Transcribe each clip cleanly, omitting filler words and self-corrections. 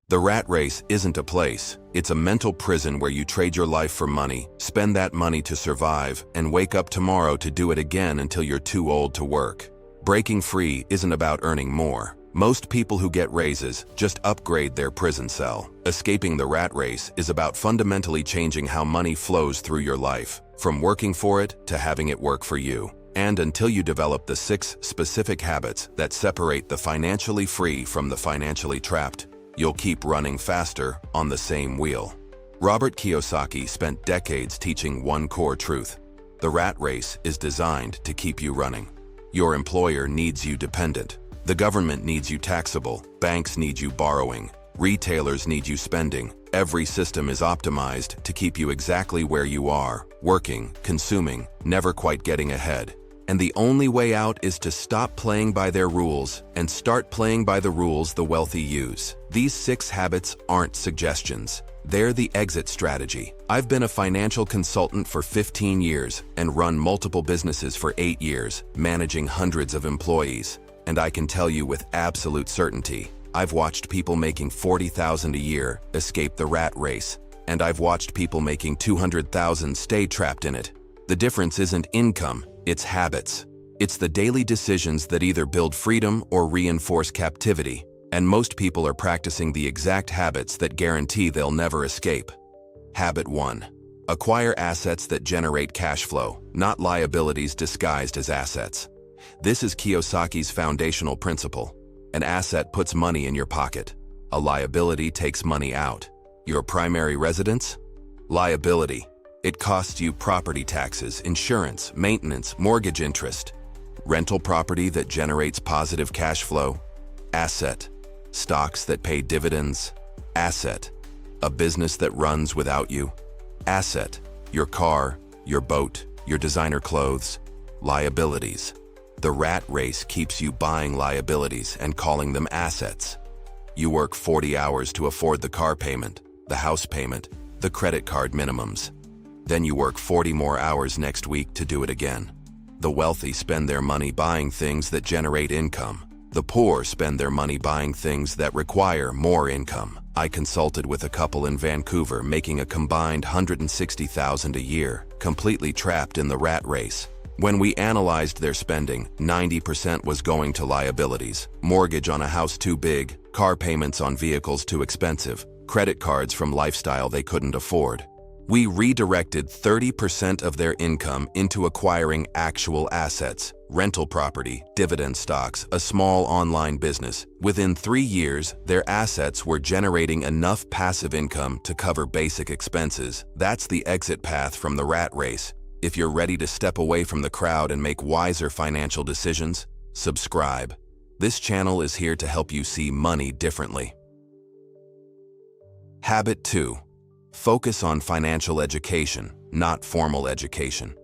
The rat race isn't a place, it's a mental prison where you trade your life for money, spend that money to survive, and wake up tomorrow to do it again until you're too old to work. Breaking free isn't about earning more. Most people who get raises just upgrade their prison cell. Escaping the rat race is about fundamentally changing how money flows through your life, from working for it to having it work for you. And until you develop the 6 specific habits that separate the financially free from the financially trapped, you'll keep running faster on the same wheel. Robert Kiyosaki spent decades teaching one core truth. The rat race is designed to keep you running. Your employer needs you dependent. The government needs you taxable. Banks need you borrowing. Retailers need you spending. Every system is optimized to keep you exactly where you are, working, consuming, never quite getting ahead. And the only way out is to stop playing by their rules and start playing by the rules the wealthy use. These 6 habits aren't suggestions. They're the exit strategy. I've been a financial consultant for 15 years and run multiple businesses for 8 years, managing hundreds of employees. And I can tell you with absolute certainty, I've watched people making $40,000 a year escape the rat race, and I've watched people making $200,000 stay trapped in it. The difference isn't income, it's habits. It's the daily decisions that either build freedom or reinforce captivity, and most people are practicing the exact habits that guarantee they'll never escape. Habit 1. Acquire assets that generate cash flow, not liabilities disguised as assets. This is Kiyosaki's foundational principle. An asset puts money in your pocket. A liability takes money out. Your primary residence? Liability. It costs you property taxes, insurance, maintenance, mortgage interest. Rental property that generates positive cash flow. Asset. Stocks that pay dividends. Asset. A business that runs without you. Asset. Your car, your boat, your designer clothes. Liabilities. The rat race keeps you buying liabilities and calling them assets. You work 40 hours to afford the car payment, the house payment, the credit card minimums. Then you work 40 more hours next week to do it again. The wealthy spend their money buying things that generate income. The poor spend their money buying things that require more income. I consulted with a couple in Vancouver making a combined $160,000 a year, completely trapped in the rat race. When we analyzed their spending, 90% was going to liabilities, mortgage on a house too big, car payments on vehicles too expensive, credit cards from lifestyle they couldn't afford. We redirected 30% of their income into acquiring actual assets, rental property, dividend stocks, a small online business. Within 3 years, their assets were generating enough passive income to cover basic expenses. That's the exit path from the rat race. If you're ready to step away from the crowd and make wiser financial decisions, subscribe. This channel is here to help you see money differently. Habit 2. Focus on financial education, not formal education.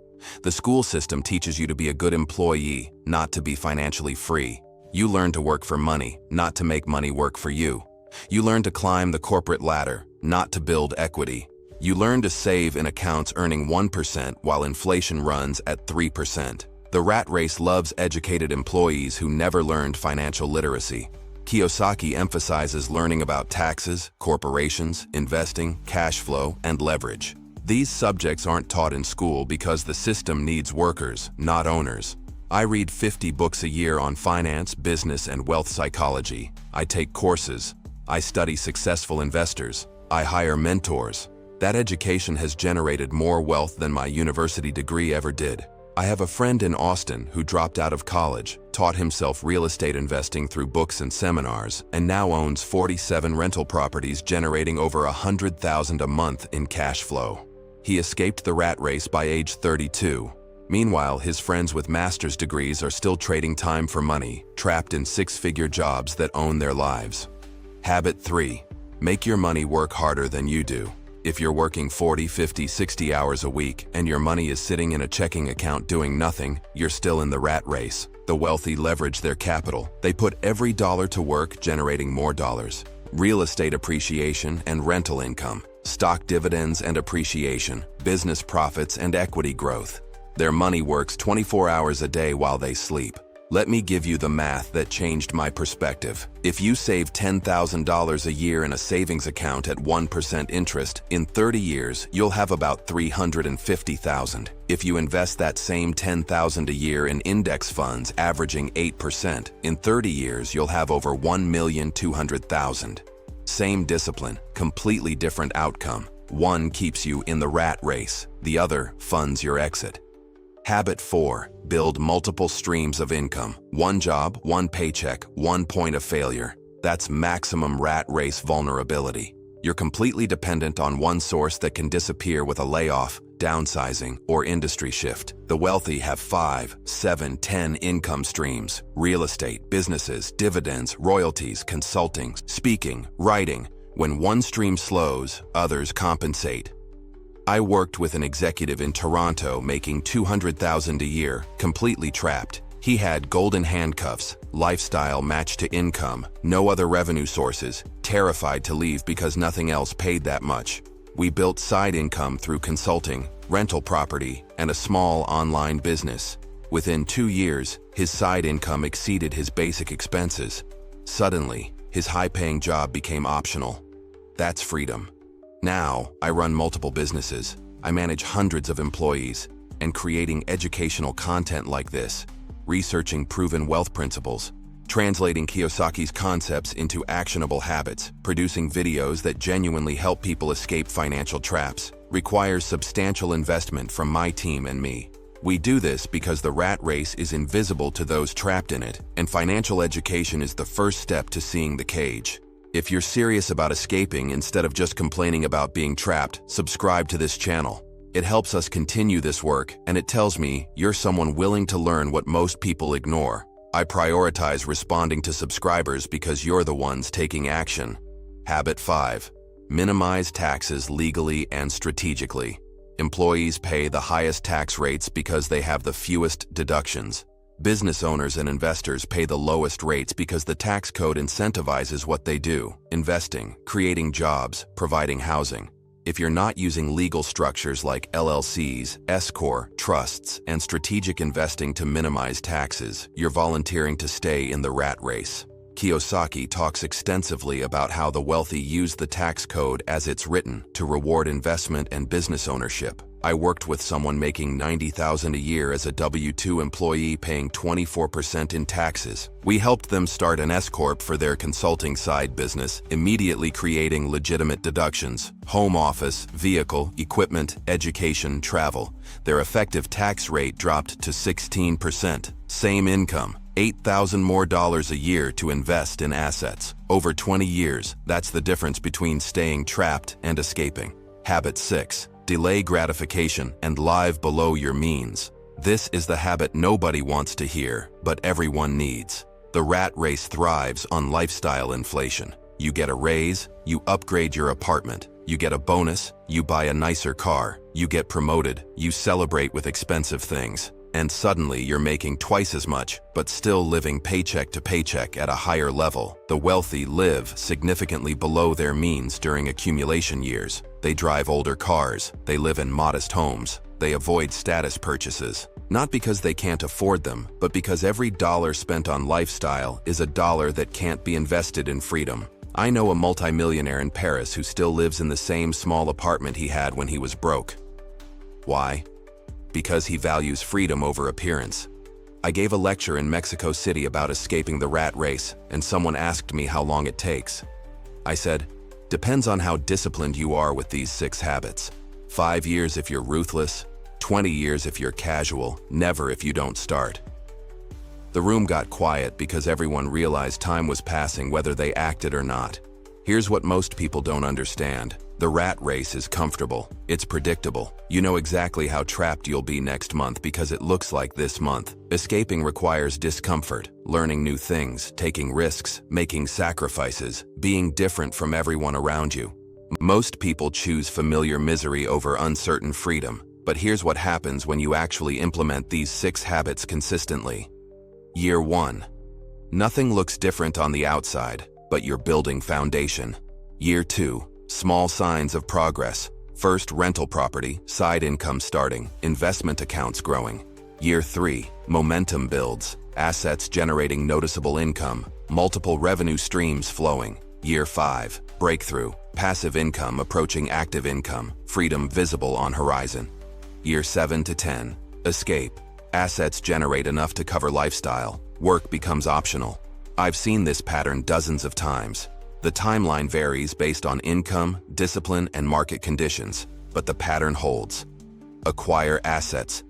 The school system teaches you to be a good employee, not to be financially free. You learn to work for money, not to make money work for you. You learn to climb the corporate ladder, not to build equity. You learn to save in accounts earning 1% while inflation runs at 3%. The rat race loves educated employees who never learned financial literacy. Kiyosaki emphasizes learning about taxes, corporations, investing, cash flow, and leverage. These subjects aren't taught in school because the system needs workers, not owners. I read 50 books a year on finance, business, and wealth psychology. I take courses. I study successful investors. I hire mentors. That education has generated more wealth than my university degree ever did. I have a friend in Austin who dropped out of college, taught himself real estate investing through books and seminars, and now owns 47 rental properties generating over $100,000 a month in cash flow. He escaped the rat race by age 32. Meanwhile, his friends with master's degrees are still trading time for money, trapped in 6-figure jobs that own their lives. Habit 3. Make your money work harder than you do. If you're working 40, 50, 60 hours a week and your money is sitting in a checking account doing nothing, you're still in the rat race. The wealthy leverage their capital. They put every dollar to work generating more dollars. Real estate appreciation and rental income, stock dividends and appreciation, business profits and equity growth. Their money works 24 hours a day while they sleep. Let me give you the math that changed my perspective. If you save $10,000 a year in a savings account at 1% interest, in 30 years, you'll have about $350,000. If you invest that same $10,000 a year in index funds averaging 8%, in 30 years, you'll have over $1,200,000. Same discipline, completely different outcome. One keeps you in the rat race, the other funds your exit. Habit 4. Build multiple streams of income. One job, one paycheck, one point of failure. That's maximum rat race vulnerability. You're completely dependent on one source that can disappear with a layoff, downsizing, or industry shift. The wealthy have 5, 7, 10 income streams: real estate, businesses, dividends, royalties, consulting, speaking, writing. When one stream slows, others compensate. I worked with an executive in Toronto making $200,000 a year, completely trapped. He had golden handcuffs, lifestyle matched to income, no other revenue sources, terrified to leave because nothing else paid that much. We built side income through consulting, rental property, and a small online business. Within 2 years, his side income exceeded his basic expenses. Suddenly, his high-paying job became optional. That's freedom. Now, I run multiple businesses, I manage hundreds of employees, and creating educational content like this, researching proven wealth principles, translating Kiyosaki's concepts into actionable habits, producing videos that genuinely help people escape financial traps, requires substantial investment from my team and me. We do this because the rat race is invisible to those trapped in it, and financial education is the first step to seeing the cage. If you're serious about escaping instead of just complaining about being trapped, subscribe to this channel. It helps us continue this work, and it tells me you're someone willing to learn what most people ignore. I prioritize responding to subscribers because you're the ones taking action. Habit 5. Minimize taxes legally and strategically. Employees pay the highest tax rates because they have the fewest deductions. Business owners and investors pay the lowest rates because the tax code incentivizes what they do: investing, creating jobs, providing housing. If you're not using legal structures like LLCs, S-corp, trusts, and strategic investing to minimize taxes, you're volunteering to stay in the rat race. Kiyosaki talks extensively about how the wealthy use the tax code as it's written to reward investment and business ownership. I worked with someone making $90,000 a year as a W-2 employee paying 24% in taxes. We helped them start an S-corp for their consulting side business, immediately creating legitimate deductions: home office, vehicle, equipment, education, travel. Their effective tax rate dropped to 16%. Same income. $8,000 more a year to invest in assets. Over 20 years, that's the difference between staying trapped and escaping. Habit 6. Delay gratification and live below your means. This is the habit nobody wants to hear, but everyone needs. The rat race thrives on lifestyle inflation. You get a raise, you upgrade your apartment. You get a bonus, you buy a nicer car. You get promoted, you celebrate with expensive things. And suddenly you're making twice as much, but still living paycheck to paycheck at a higher level. The wealthy live significantly below their means during accumulation years. They drive older cars, they live in modest homes, they avoid status purchases. Not because they can't afford them, but because every dollar spent on lifestyle is a dollar that can't be invested in freedom. I know a multimillionaire in Paris who still lives in the same small apartment he had when he was broke. Why? Because he values freedom over appearance. I gave a lecture in Mexico City about escaping the rat race, and someone asked me how long it takes. I said, depends on how disciplined you are with these 6 habits. 5 years if you're ruthless, 20 years if you're casual, never if you don't start. The room got quiet because everyone realized time was passing whether they acted or not. Here's what most people don't understand. The rat race is comfortable. It's predictable. You know exactly how trapped you'll be next month because it looks like this month. Escaping requires discomfort, learning new things, taking risks, making sacrifices, being different from everyone around you. Most people choose familiar misery over uncertain freedom. But here's what happens when you actually implement these 6 habits consistently. Year 1. Nothing looks different on the outside, but you're building foundation. Year 2. Small signs of progress. First, rental property, side income starting, investment accounts growing. Year 3. Momentum builds. assets generating noticeable income, multiple revenue streams flowing. Year 5, breakthrough, passive income approaching active income, freedom visible on horizon. Year 7 to 10, escape, assets generate enough to cover lifestyle, work becomes optional. I've seen this pattern dozens of times. The timeline varies based on income, discipline, and market conditions, but the pattern holds. Acquire assets.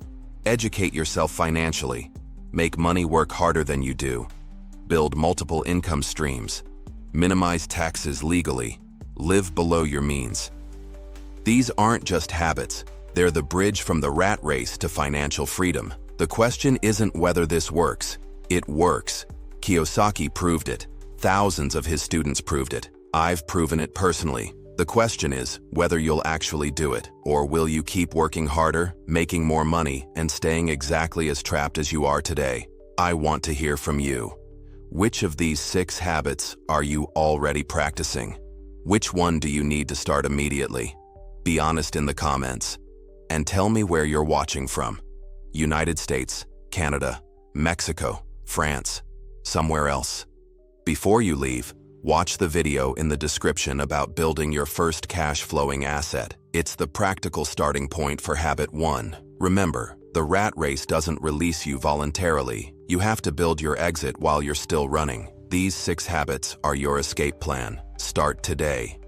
Educate yourself financially. Make money work harder than you do. Build multiple income streams. Minimize taxes legally. Live below your means. These aren't just habits. They're the bridge from the rat race to financial freedom. The question isn't whether this works. It works. Kiyosaki proved it. Thousands of his students proved it. I've proven it personally. The question is whether you'll actually do it, or will you keep working harder, making more money, and staying exactly as trapped as you are today? I want to hear from you. Which of these 6 habits are you already practicing? Which one do you need to start immediately? Be honest in the comments. And tell me where you're watching from. United States, Canada, Mexico, France, somewhere else. Before you leave, watch the video in the description about building your first cash-flowing asset. It's the practical starting point for habit 1. Remember, the rat race doesn't release you voluntarily. You have to build your exit while you're still running. These 6 habits are your escape plan. Start today.